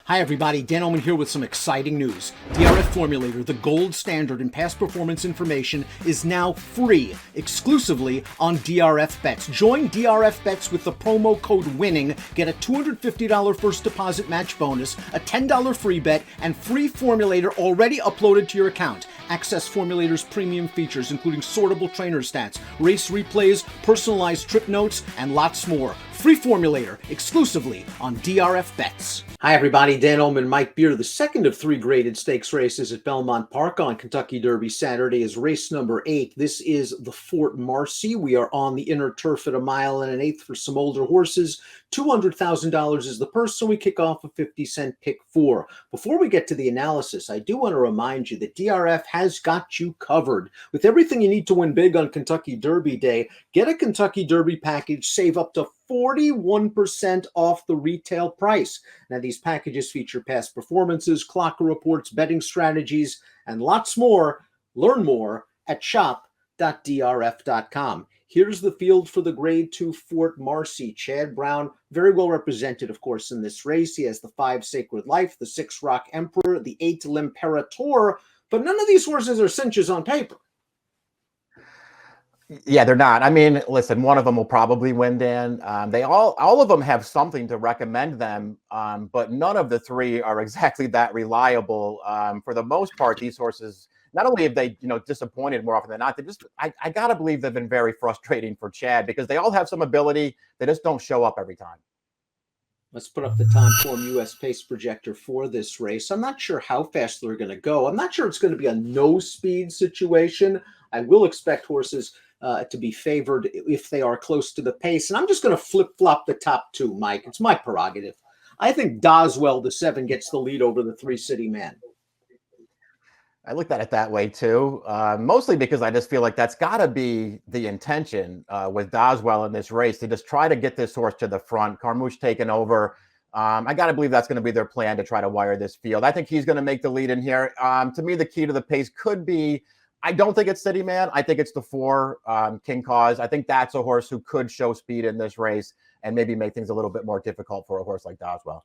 Hi everybody, Dan Illman here with some exciting news. DRF Formulator, the gold standard in past performance information, is now free exclusively on DRF Bets. Join DRF Bets with the promo code WINNING. Get a $250 first deposit match bonus, a $10 free bet, and free Formulator already uploaded to your account. Access Formulator's premium features, including sortable trainer stats, race replays, personalized trip notes, and lots more. Free Formulator, exclusively on DRF Bets. Hi everybody, Dan Illman, Mike Beer. The second of three graded stakes races at Belmont Park on Kentucky Derby Saturday is race number 8. This is the Fort Marcy. We are on the inner turf at 1 1/8 for some older horses. $200,000 is the purse, so we kick off a 50-cent pick 4. Before we get to the analysis, I do want to remind you that DRF has got you covered. With everything you need to win big on Kentucky Derby Day, get a Kentucky Derby package, save up to 41% off the retail price. Now, these packages feature past performances, clock reports, betting strategies, and lots more. Learn more at shop.drf.com. Here's the field for the Grade 2 Fort Marcy. Chad Brown, very well represented, of course, in this race. He has the 5 Sacred Life, the 6 Rock Emperor, the 8 L'Imperator, but none of these horses are cinches on paper. Yeah, they're not. I mean, listen, one of them will probably win, Dan. They all of them have something to recommend them, but none of the three are exactly that reliable. For the most part, these horses, not only have they, disappointed more often than not, I gotta believe they've been very frustrating for Chad because they all have some ability. They just don't show up every time. Let's put up the time form US pace projector for this race. I'm not sure how fast they're going to go. I'm not sure it's going to be a no speed situation. I will expect horses to be favored if they are close to the pace. And I'm just going to flip-flop the top 2, Mike. It's my prerogative. I think Doswell, the 7, gets the lead over the 3 City Man. I looked at it that way too, mostly because I just feel like that's got to be the intention with Doswell in this race, to just try to get this horse to the front. Carmouche taking over. I got to believe that's going to be their plan to try to wire this field. I think he's going to make the lead in here. To me, the key to the pace could be, I don't think it's City Man. I think it's the 4, King Cause. I think that's a horse who could show speed in this race and maybe make things a little bit more difficult for a horse like Doswell.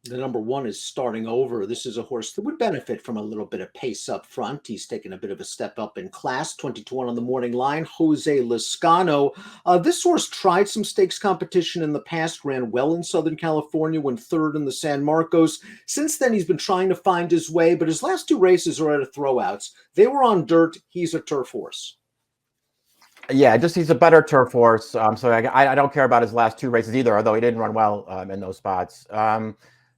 The number 1 is starting over. This is a horse that would benefit from a little bit of pace up front. He's taken a bit of a step up in class. 20-1 on the morning line. Jose Loscano. This horse tried some stakes competition in the past, ran well in Southern California, went 3rd in the San Marcos. Since then, he's been trying to find his way, but his last 2 races are out of throwouts. They were on dirt. He's a turf horse. Yeah, he's a better turf horse. So I don't care about his last 2 races either, although he didn't run well in those spots.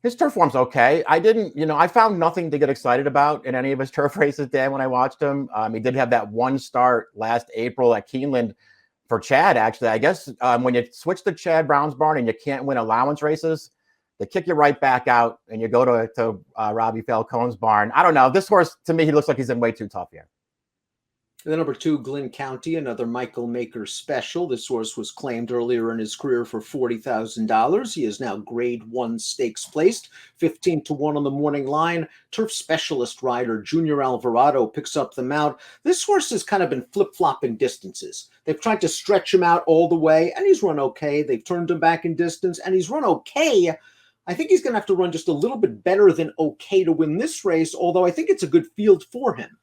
His turf form's okay. I found nothing to get excited about in any of his turf races, Dan, when I watched him. He did have that 1 start last April at Keeneland for Chad, actually. I guess when you switch to Chad Brown's barn and you can't win allowance races, they kick you right back out and you go to Robbie Falcone's barn. I don't know. This horse, to me, he looks like he's in way too tough here. The number 2, Glen County, another Michael Maker special. This horse was claimed earlier in his career for $40,000. He is now Grade 1 stakes placed. 15-1 on the morning line. Turf specialist rider Junior Alvarado picks up the mount. This horse has kind of been flip-flopping distances. They've tried to stretch him out all the way, and he's run okay. They've turned him back in distance, and he's run okay. I think he's going to have to run just a little bit better than okay to win this race, although I think it's a good field for him.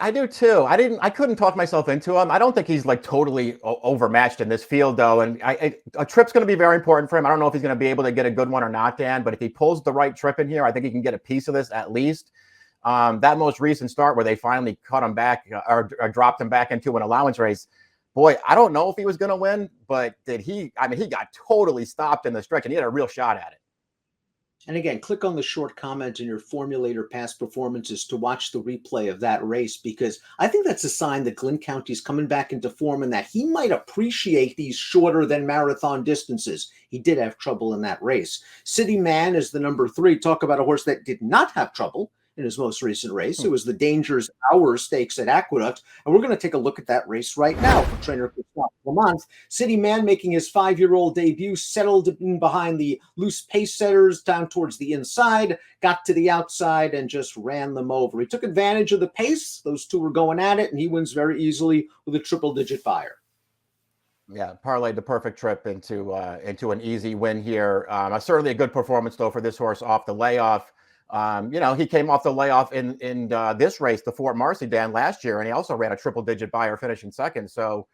I do too. I couldn't talk myself into him. I don't think he's like totally overmatched in this field though. And a trip's going to be very important for him. I don't know if he's going to be able to get a good one or not, Dan, but if he pulls the right trip in here, I think he can get a piece of this at least. That most recent start where they finally cut him back or dropped him back into an allowance race. Boy, I don't know if he was going to win, but he got totally stopped in the stretch and he had a real shot at it. And again, click on the short comment in your Formulator past performances to watch the replay of that race, because I think that's a sign that Glen County's coming back into form and that he might appreciate these shorter than marathon distances. He did have trouble in that race. City Man is the number 3. Talk about a horse that did not have trouble in his most recent race. It was the Dangerous Hour Stakes at Aqueduct. And we're going to take a look at that race right now for trainer Christophe Lamont. City Man making his 5-year-old debut, settled in behind the loose pace setters down towards the inside, got to the outside and just ran them over. He took advantage of the pace. Those 2 were going at it, and he wins very easily with a triple-digit fire. Yeah, parlayed the perfect trip into an easy win here. Certainly a good performance though for this horse off the layoff. He came off the layoff in this race, the Fort Marcy Dan last year, and he also ran a triple-digit buyer finishing second. So,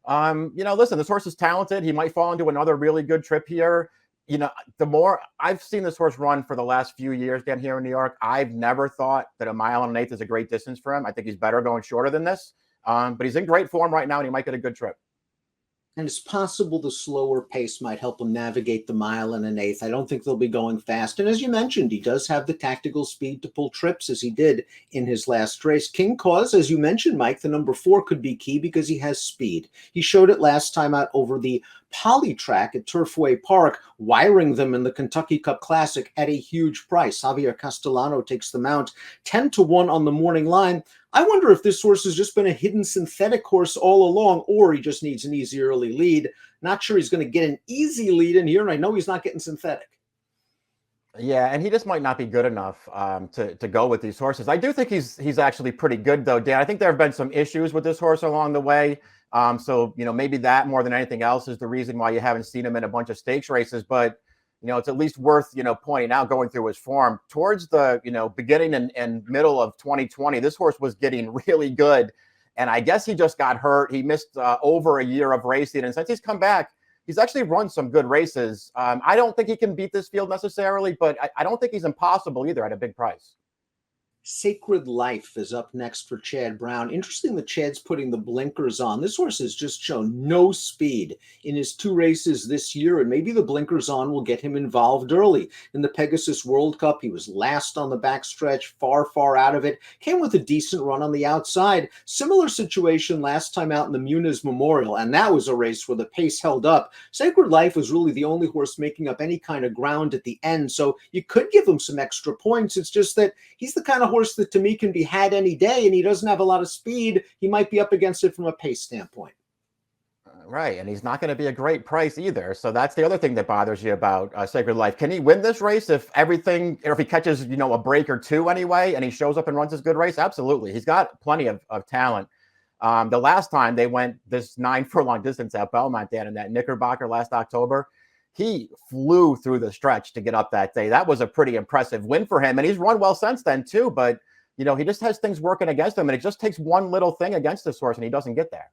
listen, this horse is talented. He might fall into another really good trip here. The more I've seen this horse run for the last few years down here in New York, I've never thought that 1.125 is a great distance for him. I think he's better going shorter than this. But he's in great form right now, and he might get a good trip. And it's possible the slower pace might help him navigate the 1.125. I don't think they'll be going fast. And as you mentioned, he does have the tactical speed to pull trips as he did in his last race. King Cause, as you mentioned, Mike, the number 4 could be key because he has speed. He showed it last time out over the Poly track at Turfway Park, wiring them in the Kentucky Cup Classic at a huge price. Javier Castellano takes the mount 10-1 on the morning line. I wonder if this horse has just been a hidden synthetic horse all along, or he just needs an easy early lead. Not sure he's going to get an easy lead in here, and I know he's not getting synthetic. Yeah, and he just might not be good enough to go with these horses. I do think he's actually pretty good, though, Dan. I think there have been some issues with this horse along the way. So maybe that more than anything else is the reason why you haven't seen him in a bunch of stakes races. But it's at least worth pointing out, going through his form towards the beginning and middle of 2020. This horse was getting really good, and I guess he just got hurt. He missed over a year of racing, and since he's come back, he's actually run some good races. I don't think he can beat this field necessarily, but I don't think he's impossible either at a big price. Sacred Life is up next for Chad Brown. Interesting that Chad's putting the blinkers on. This horse has just shown no speed in his 2 races this year, and maybe the blinkers on will get him involved early. In the Pegasus World Cup, he was last on the backstretch, far out of it. Came with a decent run on the outside. Similar situation last time out in the Muniz Memorial, and that was a race where the pace held up. Sacred Life was really the only horse making up any kind of ground at the end, so you could give him some extra points. It's just that he's the kind of horse that to me can be had any day, and he doesn't have a lot of speed. He might be up against it from a pace standpoint. Right, and he's not going to be a great price either. So that's the other thing that bothers you about Sacred Life. Can he win this race if he catches a break or two anyway, and he shows up and runs his good race? Absolutely, he's got plenty of talent. The last time they went this 9 furlong distance at Belmont, Dan, in that Knickerbocker last October, he flew through the stretch to get up that day. That was a pretty impressive win for him, and he's run well since then too. But he just has things working against him, and it just takes one little thing against this horse, and he doesn't get there.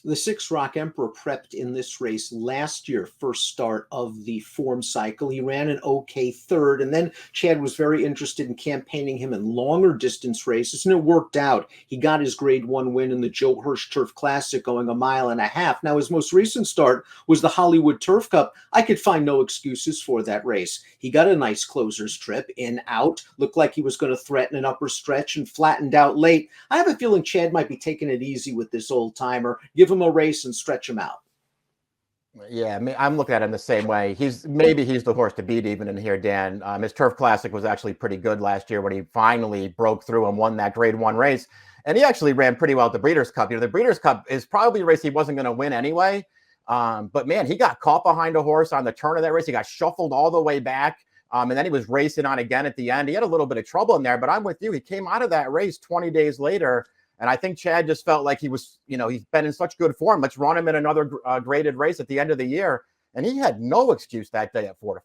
The 6 Rock Emperor prepped in this race last year, first start of the form cycle. He ran an okay third, and then Chad was very interested in campaigning him in longer distance races, and it worked out. He got his Grade 1 win in the Joe Hirsch Turf Classic going 1.5 miles. Now, his most recent start was the Hollywood Turf Cup. I could find no excuses for that race. He got a nice closer's trip, in, out, looked like he was going to threaten an upper stretch and flattened out late. I have a feeling Chad might be taking it easy with this old-timer. Give him a race and stretch him out. Yeah, I'm looking at him the same way. He's the horse to beat even in here, Dan. His Turf Classic was actually pretty good last year when he finally broke through and won that Grade 1 race. And he actually ran pretty well at the Breeders' Cup. The Breeders' Cup is probably a race he wasn't going to win anyway. But man, he got caught behind a horse on the turn of that race. He got shuffled all the way back. And then he was racing on again at the end. He had a little bit of trouble in there, but I'm with you. He came out of that race 20 days later. And I think Chad just felt like he was, he's been in such good form. Let's run him in another graded race at the end of the year. And he had no excuse that day at 4-5.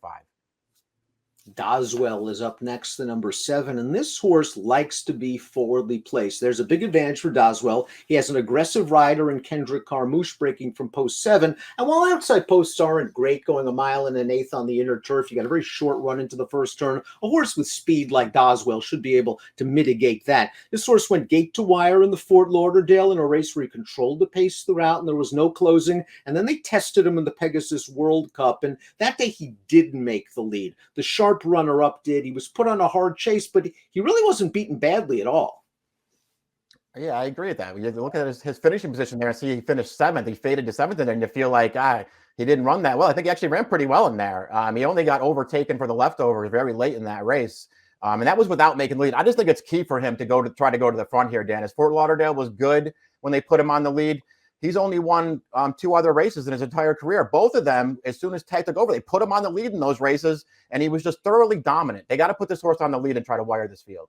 Doswell is up next, the number 7, and this horse likes to be forwardly placed. There's a big advantage for Doswell. He has an aggressive rider in Kendrick Carmouche breaking from post 7, and while outside posts aren't great, going 1.125 miles on the inner turf, you got a very short run into the first turn. A horse with speed like Doswell should be able to mitigate that. This horse went gate to wire in the Fort Lauderdale in a race where he controlled the pace throughout, and there was no closing, and then they tested him in the Pegasus World Cup, and that day he did make the lead. The sharp runner-up did. He was put on a hard chase, but he really wasn't beaten badly at all. Yeah, I agree with that. You look at his finishing position there and see he finished 7th. He faded to 7th, and then you feel like he didn't run that well. I think he actually ran pretty well in there. He only got overtaken for the leftovers very late in that race, and that was without making lead. I just think it's key for him to try to go to the front here, Dan. As Fort Lauderdale was good when they put him on the lead. He's only won 2 other races in his entire career. Both of them, as soon as Tech took over, they put him on the lead in those races, and he was just thoroughly dominant. They got to put this horse on the lead and try to wire this field.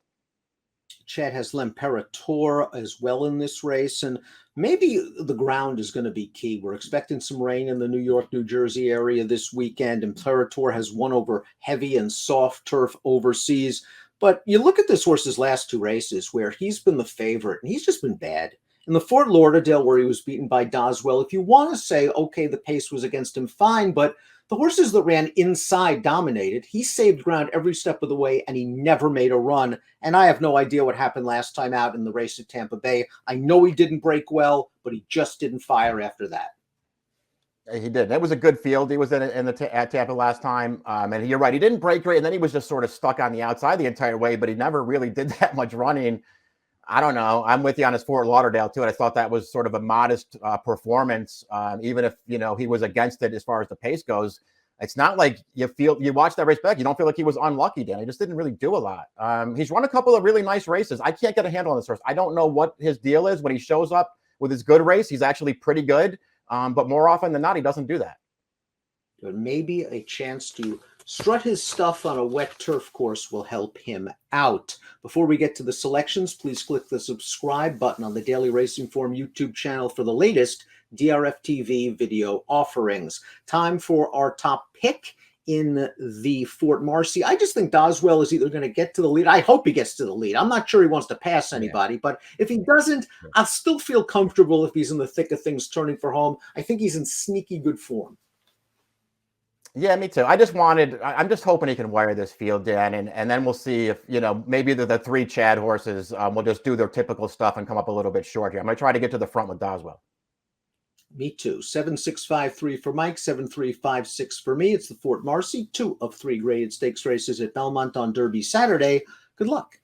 Chad has L'Imperatore as well in this race, and maybe the ground is going to be key. We're expecting some rain in the New York, New Jersey area this weekend. Imperator has won over heavy and soft turf overseas. But you look at this horse's last two races where he's been the favorite, and he's just been bad. In the Fort Lauderdale, where he was beaten by Doswell, if you want to say, okay, the pace was against him, fine, but the horses that ran inside dominated. He saved ground every step of the way, and he never made a run. And I have no idea what happened last time out in the race at Tampa Bay. I know he didn't break well, but he just didn't fire after that. He did. That was a good field. He was at Tampa last time. And you're right. He didn't break great. And then he was just sort of stuck on the outside the entire way, but he never really did that much running. I don't know. I'm with you on his Fort Lauderdale too. And I thought that was sort of a modest performance, even if, he was against it as far as the pace goes. It's not like you watch that race back, you don't feel like he was unlucky, Dan. He just didn't really do a lot. He's run a couple of really nice races. I can't get a handle on this horse. I don't know what his deal is. When he shows up with his good race, he's actually pretty good. But more often than not, he doesn't do that. But maybe a chance to strut his stuff on a wet turf course will help him out. Before we get to the selections, please click the subscribe button on the Daily Racing Form YouTube channel for the latest DRFTV video offerings. Time for our top pick in the Fort Marcy. I just think Doswell is either going to get to the lead. I hope he gets to the lead. I'm not sure he wants to pass anybody, but if he doesn't, I'll still feel comfortable if he's in the thick of things turning for home. I think he's in sneaky good form. Yeah, me too. I'm just hoping he can wire this field, Dan, and then we'll see if, maybe the three Chad horses will just do their typical stuff and come up a little bit short here. I'm going to try to get to the front with Doswell. Me too. 7653 for Mike, 7356 for me. It's the Fort Marcy, 2 of 3 graded stakes races at Belmont on Derby Saturday. Good luck.